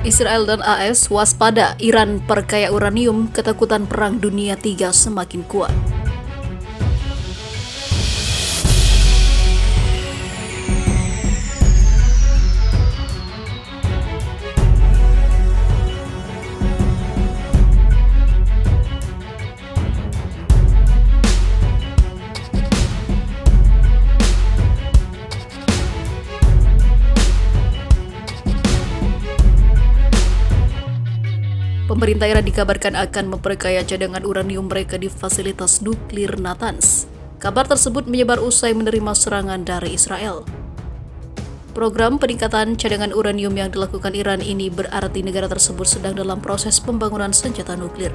Israel dan AS waspada, Iran perkaya uranium, ketakutan Perang Dunia III semakin kuat. Pemerintah Iran dikabarkan akan memperkaya cadangan uranium mereka di fasilitas nuklir Natanz. Kabar tersebut menyebar usai menerima serangan dari Israel. Program peningkatan cadangan uranium yang dilakukan Iran ini berarti negara tersebut sedang dalam proses pembangunan senjata nuklir.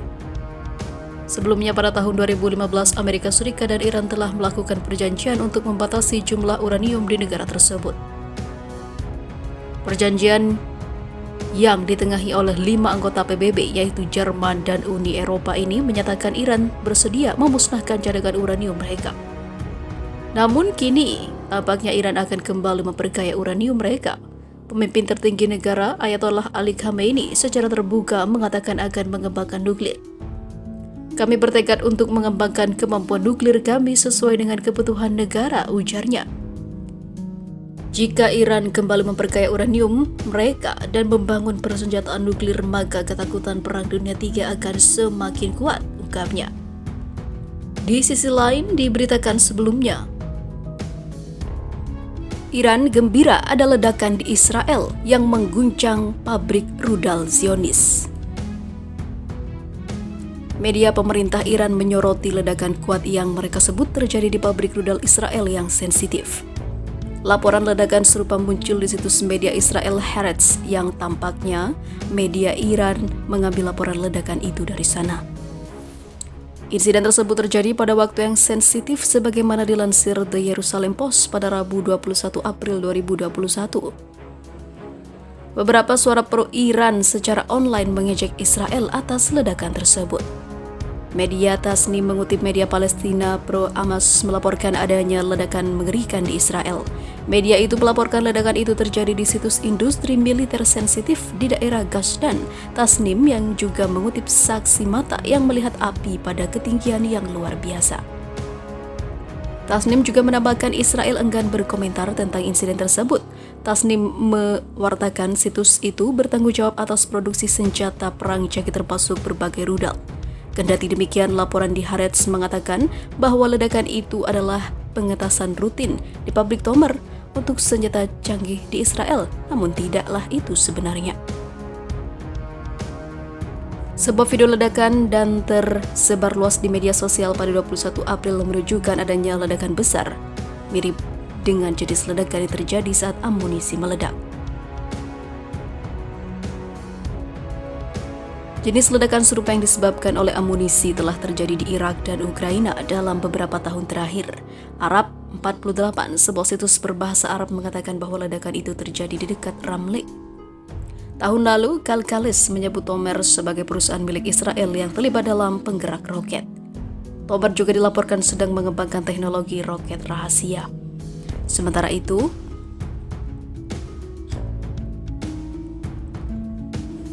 Sebelumnya pada tahun 2015, Amerika Serikat dan Iran telah melakukan perjanjian untuk membatasi jumlah uranium di negara tersebut. Perjanjian yang ditengahi oleh 5 anggota PBB yaitu Jerman dan Uni Eropa ini menyatakan Iran bersedia memusnahkan cadangan uranium mereka. Namun kini tampaknya Iran akan kembali memperkaya uranium mereka. Pemimpin tertinggi negara Ayatollah Ali Khamenei secara terbuka mengatakan akan mengembangkan nuklir. Kami bertekad untuk mengembangkan kemampuan nuklir kami sesuai dengan kebutuhan negara, ujarnya. Jika Iran kembali memperkaya uranium mereka dan membangun persenjataan nuklir, maka ketakutan Perang Dunia III akan semakin kuat, ungkapnya. Di sisi lain, diberitakan sebelumnya, Iran gembira ada ledakan di Israel yang mengguncang pabrik rudal Zionis. Media pemerintah Iran menyoroti ledakan kuat yang mereka sebut terjadi di pabrik rudal Israel yang sensitif. Laporan ledakan serupa muncul di situs media Israel Haaretz yang tampaknya media Iran mengambil laporan ledakan itu dari sana. Insiden tersebut terjadi pada waktu yang sensitif sebagaimana dilansir The Jerusalem Post pada Rabu 21 April 2021. Beberapa suara pro-Iran secara online mengejek Israel atas ledakan tersebut. Media Tasnim mengutip media Palestina pro-Hamas melaporkan adanya ledakan mengerikan di Israel. Media itu melaporkan ledakan itu terjadi di situs industri militer sensitif di daerah Gashdan. Tasnim yang juga mengutip saksi mata yang melihat api pada ketinggian yang luar biasa. Tasnim juga menambahkan Israel enggan berkomentar tentang insiden tersebut. Tasnim mewartakan situs itu bertanggung jawab atas produksi senjata perang jaki termasuk berbagai rudal. Kendati demikian, laporan di Haaretz mengatakan bahwa ledakan itu adalah pengetasan rutin di pabrik Tomer untuk senjata canggih di Israel, namun tidaklah itu sebenarnya. Sebuah video ledakan dan tersebar luas di media sosial pada 21 April menunjukkan adanya ledakan besar, mirip dengan jenis ledakan yang terjadi saat amunisi meledak. Jenis ledakan serupa yang disebabkan oleh amunisi telah terjadi di Irak dan Ukraina dalam beberapa tahun terakhir. Arab 48, sebuah situs berbahasa Arab mengatakan bahwa ledakan itu terjadi di dekat Ramle. Tahun lalu, Kalkalis menyebut Tomer sebagai perusahaan milik Israel yang terlibat dalam penggerak roket. Tomer juga dilaporkan sedang mengembangkan teknologi roket rahasia. Sementara itu,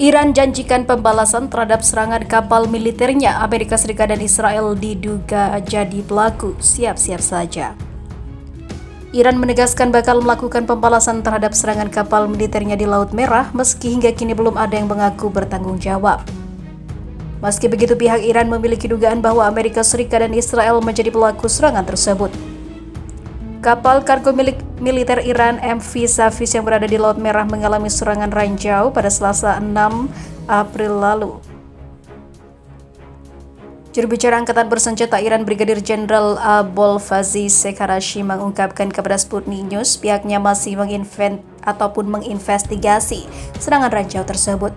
Iran janjikan pembalasan terhadap serangan kapal militernya. Amerika Serikat dan Israel diduga jadi pelaku. Siap-siap saja. Iran menegaskan bakal melakukan pembalasan terhadap serangan kapal militernya di Laut Merah meski hingga kini belum ada yang mengaku bertanggung jawab. Meski begitu, pihak Iran memiliki dugaan bahwa Amerika Serikat dan Israel menjadi pelaku serangan tersebut. Kapal kargo milik militer Iran MV Savis yang berada di Laut Merah mengalami serangan ranjau pada Selasa 6 April lalu. Juru bicara Angkatan Bersenjata Iran Brigadir Jenderal Abolfazl Sekarashi mengungkapkan kepada Sputnik News pihaknya masih menginvestigasi serangan ranjau tersebut.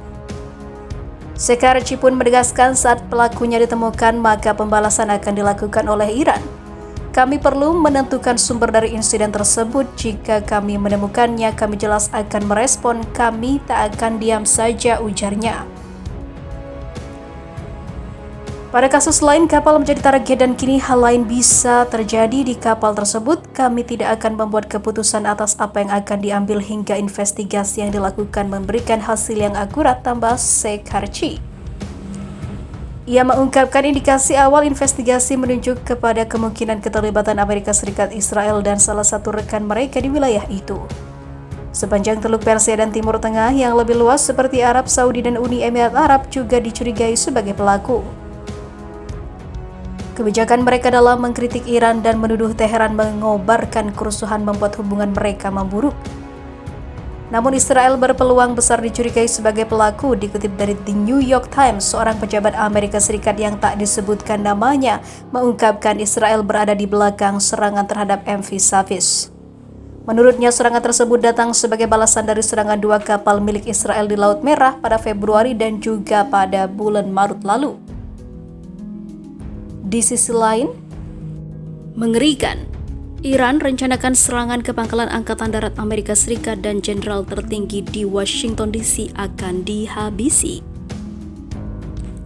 Sekarashi pun menegaskan saat pelakunya ditemukan maka pembalasan akan dilakukan oleh Iran. Kami perlu menentukan sumber dari insiden tersebut. Jika kami menemukannya, kami jelas akan merespon. Kami tak akan diam saja, ujarnya. Pada kasus lain, kapal menjadi target dan kini hal lain bisa terjadi di kapal tersebut. Kami tidak akan membuat keputusan atas apa yang akan diambil hingga investigasi yang dilakukan memberikan hasil yang akurat, tambah Sekharci. Ia mengungkapkan indikasi awal investigasi menunjuk kepada kemungkinan keterlibatan Amerika Serikat, Israel, dan salah satu rekan mereka di wilayah itu. Sepanjang Teluk Persia dan Timur Tengah yang lebih luas seperti Arab Saudi dan Uni Emirat Arab juga dicurigai sebagai pelaku. Kebijakan mereka dalam mengkritik Iran dan menuduh Teheran mengobarkan kerusuhan membuat hubungan mereka memburuk. Namun Israel berpeluang besar dicurigai sebagai pelaku. Dikutip dari The New York Times, seorang pejabat Amerika Serikat yang tak disebutkan namanya mengungkapkan Israel berada di belakang serangan terhadap MV Savis. Menurutnya, serangan tersebut datang sebagai balasan dari serangan 2 kapal milik Israel di Laut Merah pada Februari dan juga pada bulan Maret lalu. Di sisi lain, mengerikan, Iran rencanakan serangan ke pangkalan Angkatan Darat Amerika Serikat dan jenderal tertinggi di Washington DC akan dihabisi.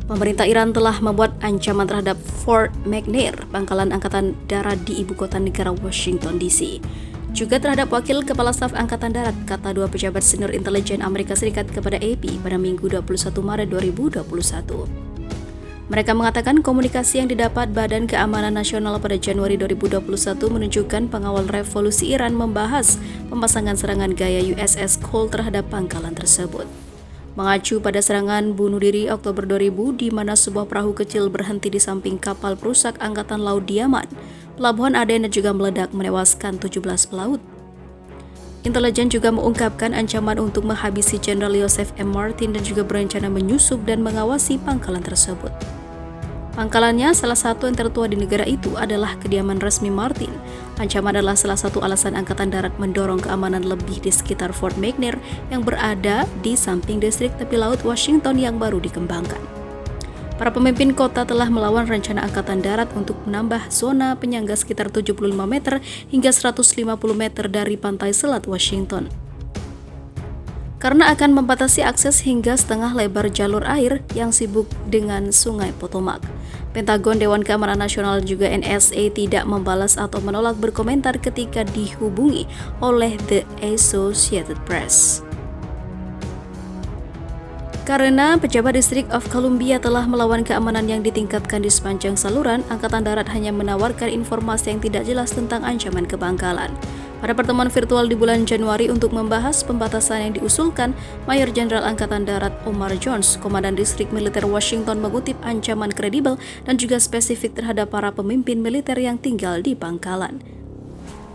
Pemerintah Iran telah membuat ancaman terhadap Fort McNair, pangkalan Angkatan Darat di ibu kota negara Washington DC. Juga terhadap Wakil Kepala Staf Angkatan Darat, kata 2 pejabat senior intelijen Amerika Serikat kepada AP pada Minggu 21 Maret 2021. Mereka mengatakan komunikasi yang didapat Badan Keamanan Nasional pada Januari 2021 menunjukkan pengawal revolusi Iran membahas pemasangan serangan gaya USS Cole terhadap pangkalan tersebut. Mengacu pada serangan bunuh diri Oktober 2000 di mana sebuah perahu kecil berhenti di samping kapal perusak Angkatan Laut di Yaman, pelabuhan Aden dan juga meledak menewaskan 17 pelaut. Intelijen juga mengungkapkan ancaman untuk menghabisi Jenderal Joseph M. Martin dan juga berencana menyusup dan mengawasi pangkalan tersebut. Pangkalannya, salah satu yang tertua di negara itu, adalah kediaman resmi Martin. Ancaman adalah salah satu alasan Angkatan Darat mendorong keamanan lebih di sekitar Fort McNair yang berada di samping distrik tepi laut Washington yang baru dikembangkan. Para pemimpin kota telah melawan rencana Angkatan Darat untuk menambah zona penyangga sekitar 75 meter hingga 150 meter dari pantai selat Washington. Karena akan membatasi akses hingga setengah lebar jalur air yang sibuk dengan Sungai Potomac. Pentagon, Dewan Keamanan Nasional juga NSA tidak membalas atau menolak berkomentar ketika dihubungi oleh The Associated Press. Karena pejabat District of Columbia telah melawan keamanan yang ditingkatkan di sepanjang saluran, Angkatan Darat hanya menawarkan informasi yang tidak jelas tentang ancaman ke pangkalan. Pada pertemuan virtual di bulan Januari untuk membahas pembatasan yang diusulkan, Mayor Jenderal Angkatan Darat Omar Jones, Komandan Distrik Militer Washington, mengutip ancaman kredibel dan juga spesifik terhadap para pemimpin militer yang tinggal di pangkalan.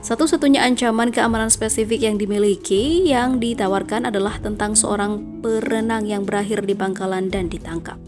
Satu-satunya ancaman keamanan spesifik yang dimiliki yang ditawarkan adalah tentang seorang perenang yang berakhir di pangkalan dan ditangkap.